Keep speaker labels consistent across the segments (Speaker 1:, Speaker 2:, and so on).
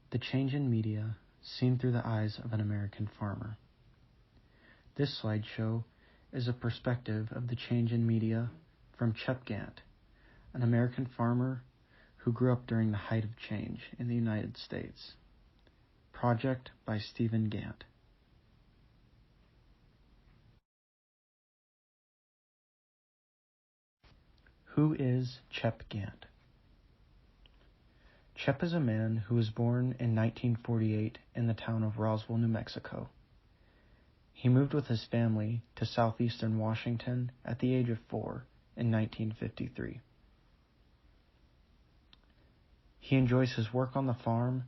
Speaker 1: The change in media seen through the eyes of an American farmer. This slideshow is a perspective of the change in media from Chep Gant, an American farmer who grew up during the height of change in the United States. Project by Stephen Gant. Who is Chep Gant? Chep is a man who was born in 1948 in the town of Roswell, New Mexico. He moved with his family to southeastern Washington at the age of 4 in 1953. He enjoys his work on the farm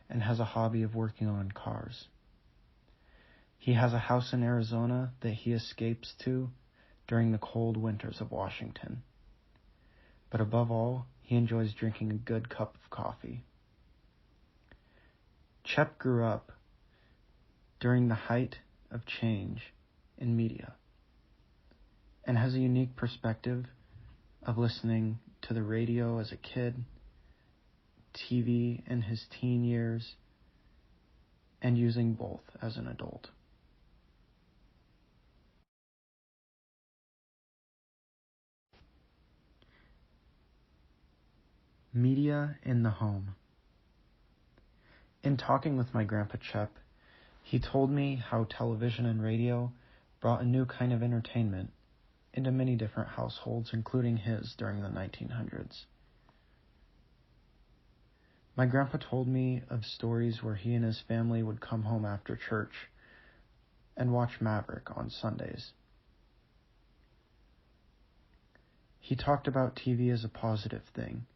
Speaker 1: and has a hobby of working on cars. He has a house in Arizona that he escapes to during the cold winters of Washington. But above all, he enjoys drinking a good cup of coffee. Chep grew up during the height of change in media and has a unique perspective of listening to the radio as a kid, TV in his teen years, and using both as an adult. Media in the home. In talking with my grandpa Chep, he told me how television and radio brought a new kind of entertainment into many different households, including his during the 1900s. My grandpa told me of stories where he and his family would come home after church and watch Maverick on Sundays. He talked about TV as a positive thing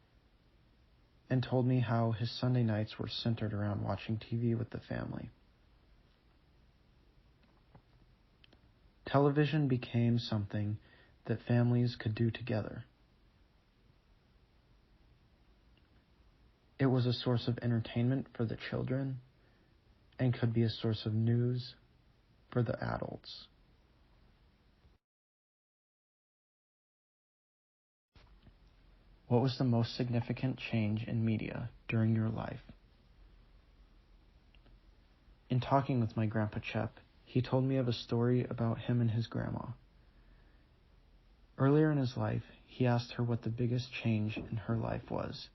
Speaker 1: and told me how his Sunday nights were centered around watching TV with the family. Television became something that families could do together. It was a source of entertainment for the children and could be a source of news for the adults. What was the most significant change in media during your life? In talking with my grandpa Chep, he told me of a story about him and his grandma. Earlier in his life, he asked her what the biggest change in her life was.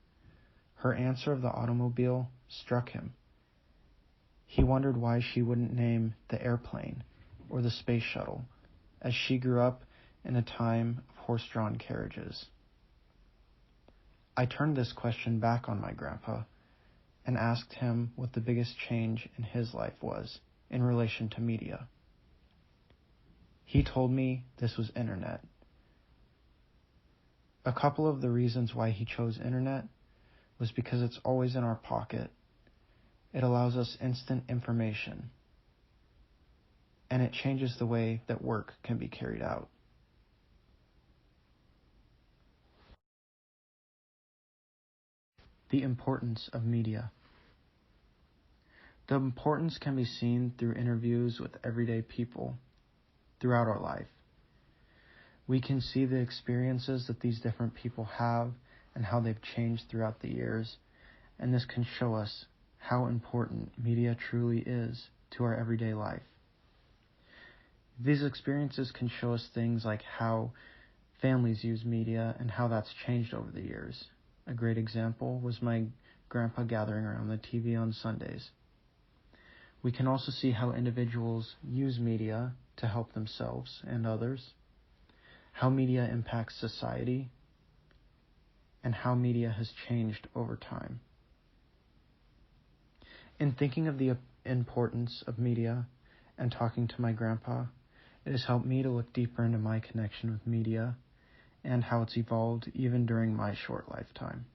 Speaker 1: Her answer of the automobile struck him. He wondered why she wouldn't name the airplane or the space shuttle, as she grew up in a time of horse-drawn carriages. I turned this question back on my grandpa and asked him what the biggest change in his life was in relation to media. He told me this was internet. A couple of the reasons why he chose internet was because it's always in our pocket. It allows us instant information, and it changes the way that work can be carried out. The importance of media. The importance can be seen through interviews with everyday people throughout our life. We can see the experiences that these different people have and how they've changed throughout the years, and this can show us how important media truly is to our everyday life. These experiences can show us things like how families use media and how that's changed over the years. A great example was my grandpa gathering around the TV on Sundays. We can also see how individuals use media to help themselves and others, how media impacts society, and how media has changed over time. In thinking of the importance of media and talking to my grandpa, it has helped me to look deeper into my connection with media and how it's evolved even during my short lifetime.